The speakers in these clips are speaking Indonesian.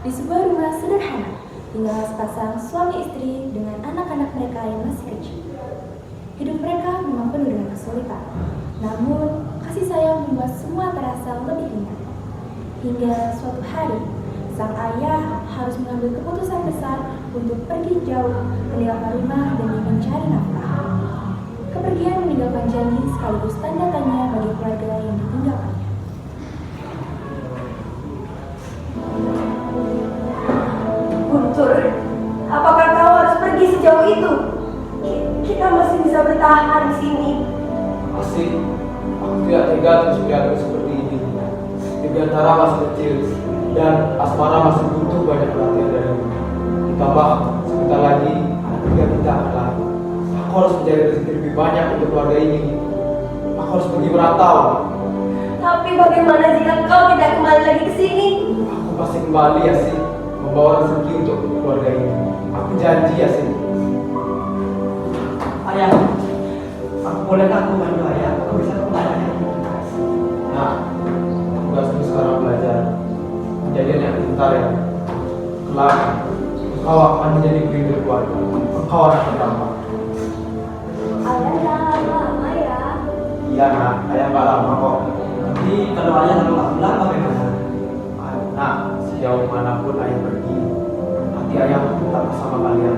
Di sebuah rumah sederhana, tinggal sepasang suami istri dengan anak-anak mereka yang masih kecil. Hidup mereka memang penuh dengan kesulitan, namun kasih sayang membuat semua terasa lebih ringan. Hingga suatu hari, sang ayah harus mengambil keputusan besar untuk pergi jauh meninggalkan rumah demi mencari nafkah. Kepergian meninggalkan janji sekaligus tanda tanya bagi keluarga yang ditinggalkannya. Guntur, apakah kau harus pergi sejauh itu? Kita masih bisa bertahan di sini. Asik, aku tidak tega terus kelihatan seperti ini. Dirgantara masih kecil dan Asmara masih butuh banyak perhatian darimu. Ditambah sebentar lagi anak kita akan lahir. Aku harus mencari rezeki lebih banyak untuk keluarga ini. Aku harus pergi merantau. Tapi bagaimana jika kau tidak kembali lagi ke sini? Aku pasti kembali ya sih, membawa rezeki untuk keluarga ini. Aku janji ya sih. Ayah, bolehkah aku bantu ayah? Aku bisa kembali. Nah, tugasmu sekarang belajar kejadian yang pintar ya. Kelak, engkau akan menjadi pemimpin keluarga. Engkau anak pertama. Ayah jangan lama ya. Iya nak, ayah nggak lama kok. Nanti kalau ayah lalu nggak pulang bagaimana? Nah, sejauh manapun ayah pergi, hati ayah tetap bersama kalian.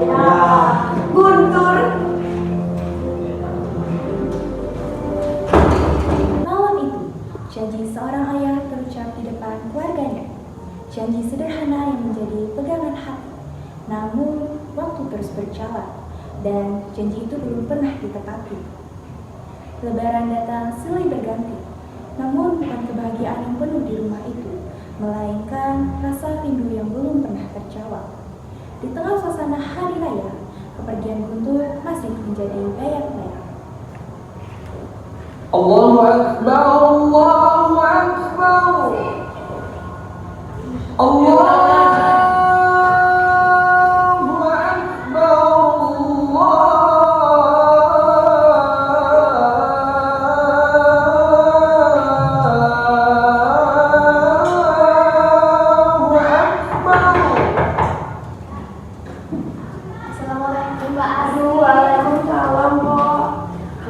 Ayah, Guntur. Malam itu, janji seorang ayah terucap di depan keluarganya. Janji sederhana yang menjadi pegangan hati. Namun, waktu terus berjalan, dan janji itu belum pernah ditepati. Lebaran datang silih berganti, namun bukan kebahagiaan yang penuh di rumah itu, melainkan rasa rindu yang belum pernah terjawab. Di tengah suasana hari raya, kepergian Guntur masih menjadi bayang-bayang. Allahu Akbar, Allahu Akbar. Allahu Akbar, Allahu Akbar. Assalamualaikum Mbak Aduh, waalaikumsalam kok.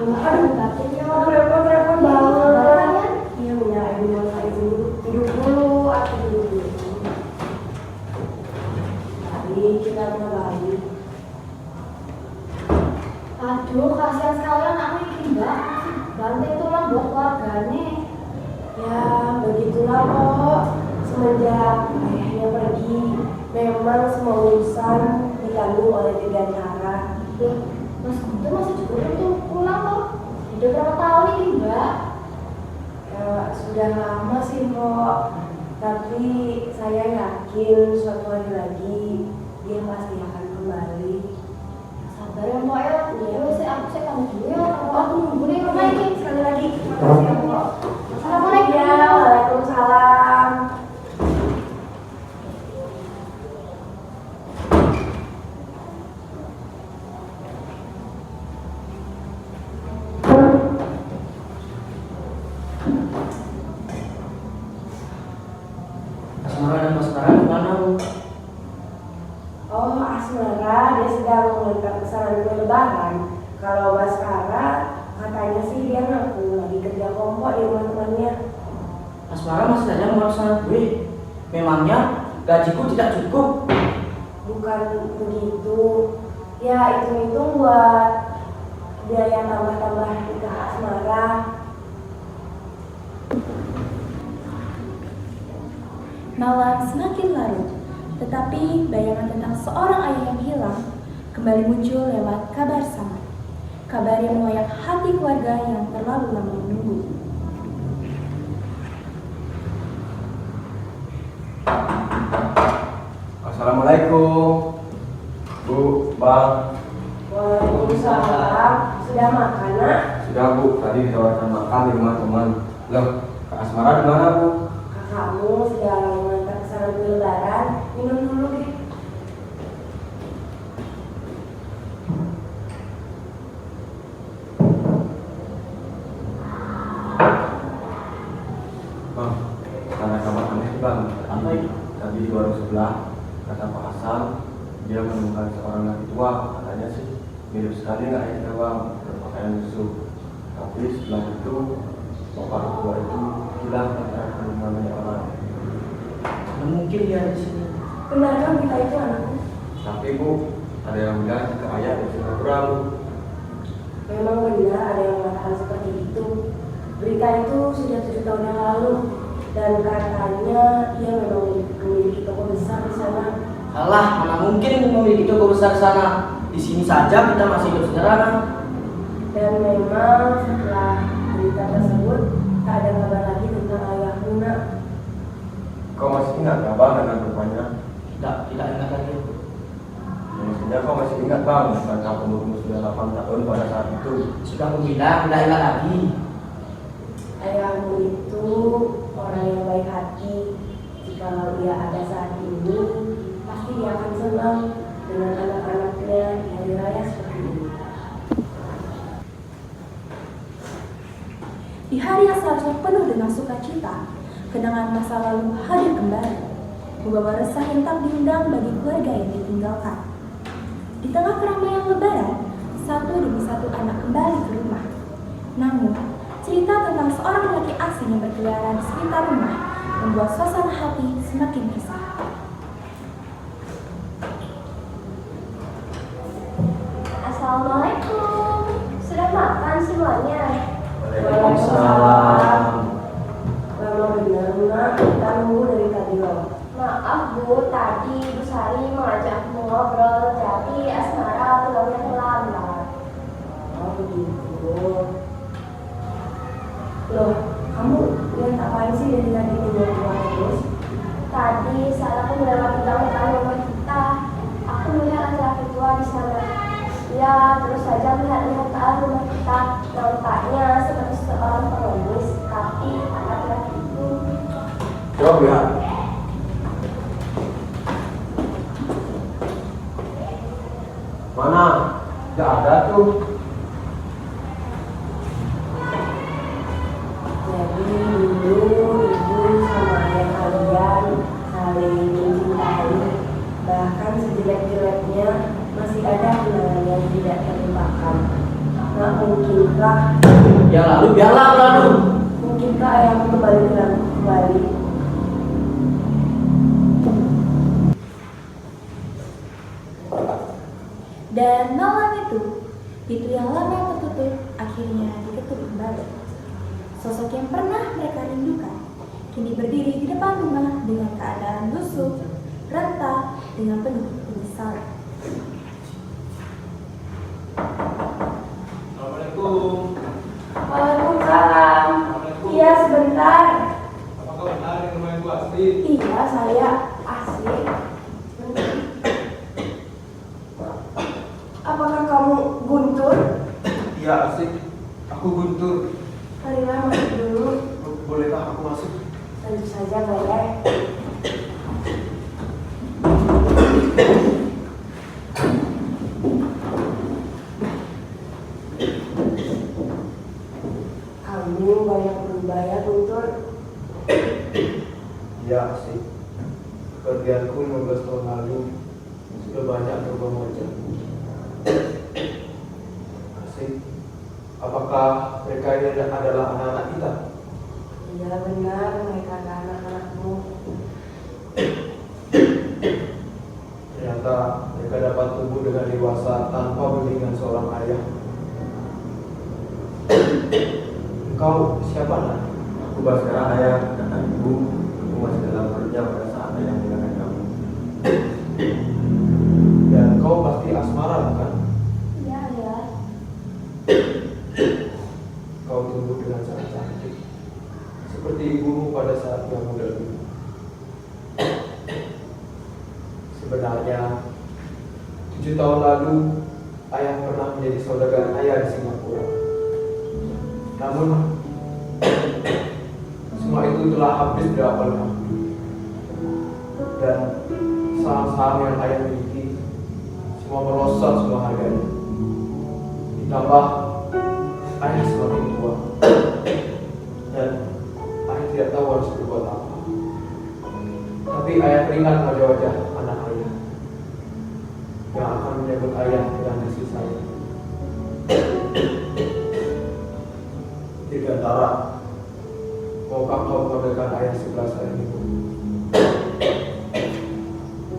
Aduh, batinnya repot-repot banget. Iya, punya ibu mau duduk dulu, aku duduk dulu. Tadi kita kembali. Aduh, kasihan sekali anakku ini Mbak. Banting tulang buat keluarganya. Ya, begitulah kok. Semenjak ayahnya pergi, memang semua urusan ditanggung oleh Dirgantara. Mas Guntur masih juga belum pulang toh? Udah berapa tahun ini Mbak? Ya, sudah lama sih kok. Tapi saya yakin suatu hari lagi dia pasti akan kembali. Sabar ya Mbak ya. Iya, aku pamit dulu ya. Aku nunggu nih rumah ini sekali lagi. Makasih ya Mbak. Assalamualaikum. Ya, waalaikumsalam. Asmara dan Asmara kemana bu? Oh, Asmara dia sedang mengantar pesanan kue lebaran. Kalau Baskara katanya sih dia ngaku lagi kerja kelompok di rumah temannya. Asmara masih saja mau pesanan gue. Memangnya gajiku tidak cukup? Bukan begitu. Ya, hitung-hitung buat biaya tambah-tambah nikah Asmara. Malam semakin larut, tetapi bayangan tentang seorang ayah yang hilang kembali muncul lewat kabar samar. Kabar yang mengoyak hati keluarga yang terlalu lama menunggu. Assalamualaikum, Bu, Bang. Waalaikumsalam. Sudah makan, Nak? Sudah Bu, tadi ditawarkan makan di rumah teman. Loh, Kak Asmara di mana Bu? Kakakmu sedang mengantar pesanan kue lebaran. Minum dulu, Ki. Bang, karena kamar aneh Bang. di warung sebelah, kata Pak Hasan, dia menemukan seorang laki tua, katanya sih mirip sekali nggak ya kita bang, berpakaian busuk. Tapi setelah itu bapak tua itu hilang tanpa namanya orang. Mana mungkin dia di sini. Benarkah berita itu anakku? Tapi bu, ada yang bilang jika ayah di Singapura bu. Memang benar ada yang mengatakan seperti itu. Berita itu sudah 7 tahun yang lalu dan katanya ia memang memiliki toko besar di sana. Alah, mana mungkin memiliki toko besar sana. Di sini saja kita masih hidup sederhana. Dan memang setelah berita tersebut tak ada kabar lagi tentang ayah Luna. Kau masih ingat nggak bang dengan rupanya? Tidak ingat lagi. Maksudnya kau masih ingat bang, karena umurmu sudah 8 tahun pada saat itu. Sudah aku bilang, tidak ingat lagi. Ayahmu itu orang yang baik hati. Jika ia ada saat ini, pasti dia akan senang dengan anak-anaknya di hari raya seperti ini. Di hari yang seharusnya penuh dengan sukacita, kenangan masa lalu hadir kembali, membawa resah yang tak diundang bagi keluarga yang ditinggalkan. Di tengah keramaian lebaran, satu demi satu anak kembali ke rumah. Namun, cerita tentang seorang lelaki asing yang berkeliaran di sekitar rumah membuat suasana hati semakin resah. Assalamualaikum. Sudah makan semuanya? Waalaikumsalam. Memang benar Luna, kita nunggu dari tadi loh. Maaf Bu, tadi Bu Sari mengajak ngobrol, jadi Asmara pulangnya terlambat. Oh begitu. Loh, kamu lihat apaan sih dari tadi tiba-tiba terus? Tadi saat aku melewati gang rumah kita, aku melihat laki-laki tua di sana. Ya, terus saja melihat-lihat ke arah rumah kita. Nampaknya seperti seorang pengemis, tapi laki-laki itu Coba lihat. Mana? Tidak ada tuh. Jadi dulu ibu sama ayah kalian saling mencintai, bahkan sejelek-jeleknya masih ada kenangan yang tidak terlupakan. Nah mungkinkah Ya lalu, biarlah lalu. mungkinkah ayahmu kembali kembali? Dan malam itu, pintu yang lama tertutup akhirnya diketuk kembali. Sosok yang pernah mereka rindukan kini berdiri di depan rumah dengan keadaan lusuh, renta, dengan penuh penyesalan. Assalamualaikum. Waalaikumsalam. Iya sebentar. Apakah benar yang rumah Ibu asli? Iya saya asli. Apakah kamu Guntur? Iya asik. Aku Guntur. Marilah masuk dulu. Bolehkah aku masuk? Tentu saja boleh. Kamu banyak berubah ya Guntur. Iya asik. Pekerjaanku 15 tahun lalu sudah banyak berubah wajah. Asik. Apakah mereka ini adalah anak-anak kita? Iya benar mereka adalah anak-anakmu. Ternyata mereka dapat tumbuh dengan dewasa tanpa bimbingan seorang ayah. Engkau siapa nak? Aku Baskara ayah, kata ibu. Aku masih dalam perutnya pada saat ayah meninggalkan kamu. Dan kau pasti Asmara bukan? iya ya. Kau tumbuh dengan sangat cantik, seperti ibumu pada saat yang muda dulu. Sebenarnya 7 tahun lalu ayah pernah menjadi saudagar ayah di Singapura. Namun semua itu telah habis diapalkan, dan saham-saham yang ayah miliki semua merosot semua harganya. Ditambah ayah semakin tua dan ayah tidak tahu harus berbuat apa. Tapi ayah teringat wajah-wajah anak ayah yang akan menyebut ayah dengan kasih sayang. Dirgantara, maukah kau memberikan ayah sebelah sayang itu?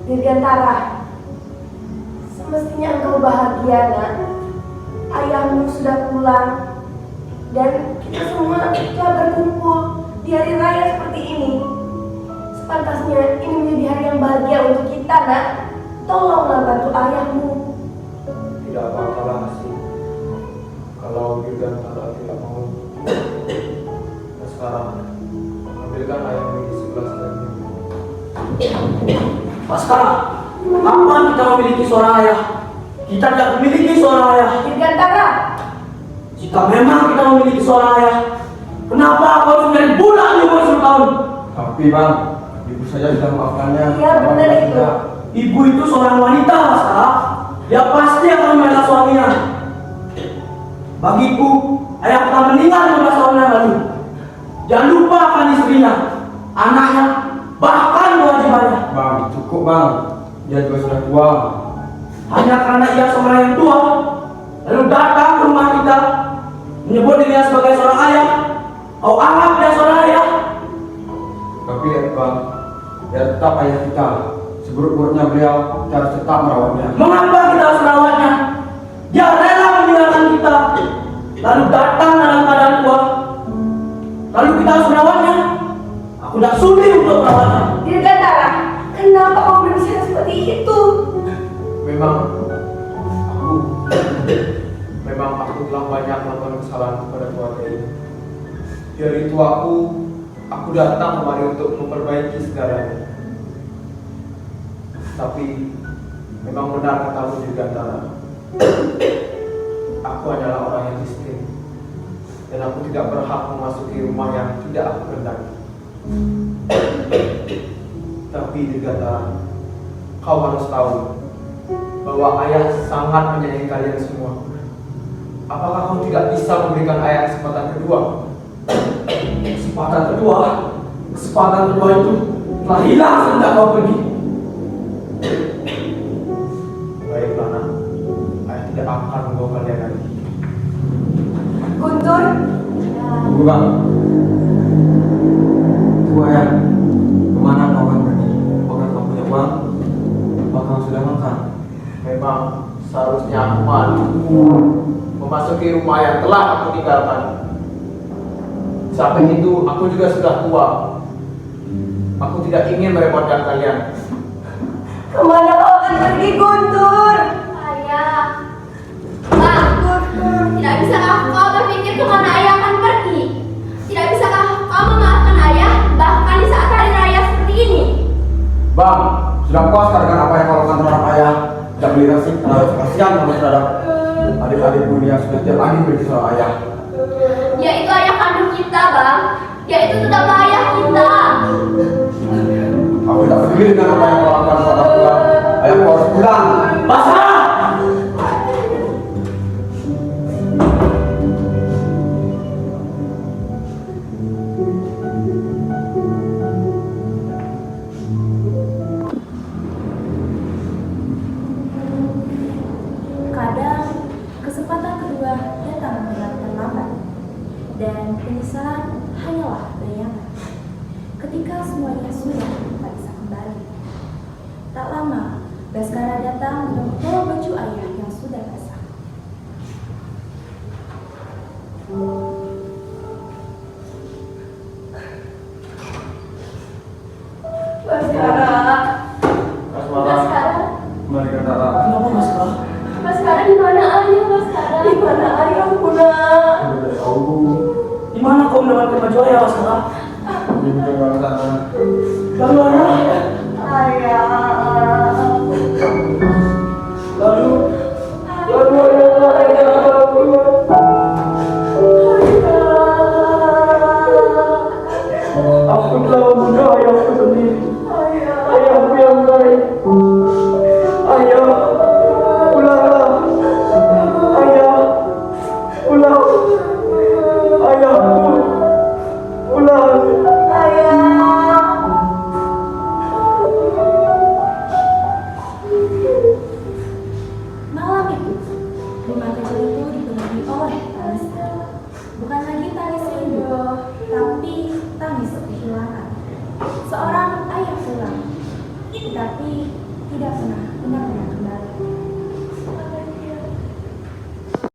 Dirgantara, semestinya engkau bahagia, nak. Ayahmu sudah pulang dan kita semua telah berkumpul di hari raya seperti ini. Sepantasnya ini menjadi hari yang bahagia untuk kita, nak. Tolonglah bantu ayahmu. Tidak apa-apa lah sih, kalau Dirgantara tidak mau. Nah sekarang, ambilkan ayahmu di sebelah sayang itu. Baskara, kapan kita memiliki seorang ayah? Kita tidak memiliki seorang ayah. Dirgantara, Jika memang kita memiliki seorang ayah, kenapa kau harus menjadi budak di umur 10 tahun? Tapi bang, ibu saja sudah memaafkannya. Iya, benar itu. Ibu itu seorang wanita, Baskara. Dia pasti akan membela suaminya. Bagiku, ayah telah meninggal 15 tahun yang lalu. Jangan lupa akan istrinya, anaknya, bahkan kewajibannya. Bang, cukup bang. Dia juga sudah tua. Hanya karena ia seorang yang tua, lalu datang ke rumah kita, menyebut dirinya sebagai seorang ayah. Kau anggap dia seorang ayah? Tapi bang, dia tetap ayah kita. Seburuk-buruknya beliau, kita harus tetap merawatnya. Mengapa kita harus merawatnya? Dia rela meninggalkan kita, lalu datang dalam keadaan tua. Lalu kita harus merawatnya. Aku tidak sudi untuk merawatnya. Dirgantara, kenapa kau berbicara seperti itu? Memang aku telah banyak melakukan kesalahan kepada keluarga ini. Dari tuaku, aku datang kemari untuk memperbaiki segalanya. Tapi memang benar katamu Dirgantara. Aku adalah orang yang miskin dan aku tidak berhak memasuki rumah yang tidak aku kehendaki. Tapi Dirgantara, kau harus tahu bahwa ayah sangat menyayangi kalian semua. Apakah kau tidak bisa memberikan ayah kesempatan kedua? Kesempatan kedua itu telah hilang sejak kau pergi. Baiklah nak, ayah tidak akan membawa kalian lagi. Guntur, Tunggu bang. Tua ya, kemana kau akan pergi? Apakah kau punya uang? Apakah kau sudah makan? Memang seharusnya aku malu memasuki rumah yang telah aku tinggalkan. Samping itu, aku juga sudah tua. Aku tidak ingin merepotkan kalian. kemana kau akan pergi, Guntur? Ayah, Bang, tidak bisakah kau berpikir kemana ayah akan pergi? Tidak bisakah kau memaafkan ayah bahkan di saat hari raya seperti ini? Bang, sudah puas dengan apa yang kau lakukan terhadap ayah? Tidak beli kasih, kasihan kamu terhadap adik-adik budi yang sudah tiap hari pergi sama ayah. Dia itu ayah kandung kita, Bang. Dia itu tetaplah ayah kita. Aku tidak peduli dengan apa yang kau lakukan terhadap ayah. Ayah kau harus pulang. Baskara! Kadang kesempatan kedua datang dengan terlambat, dan penyesalan hanyalah bayangan. Ketika semuanya sudah tak bisa kembali. Tak lama, Baskara datang dan membawa baju ayah yang sudah basah. Baskara, Baskara, Kembali ke Tara. Kenapa Baskara? Baskara di mana ayah, Baskara? di mana ayahku, nak? Sudah tahu. Di mana kau mendapatkan baju ayah, Baskara? Di bawah sana. Lalu ayah? Ayah. Lalu aku telah membunuh ayahku sendiri. Ayahku yang baik. Ayah, pulanglah. Ayah, pulang. Ayahku, pulang. Ayah. Benar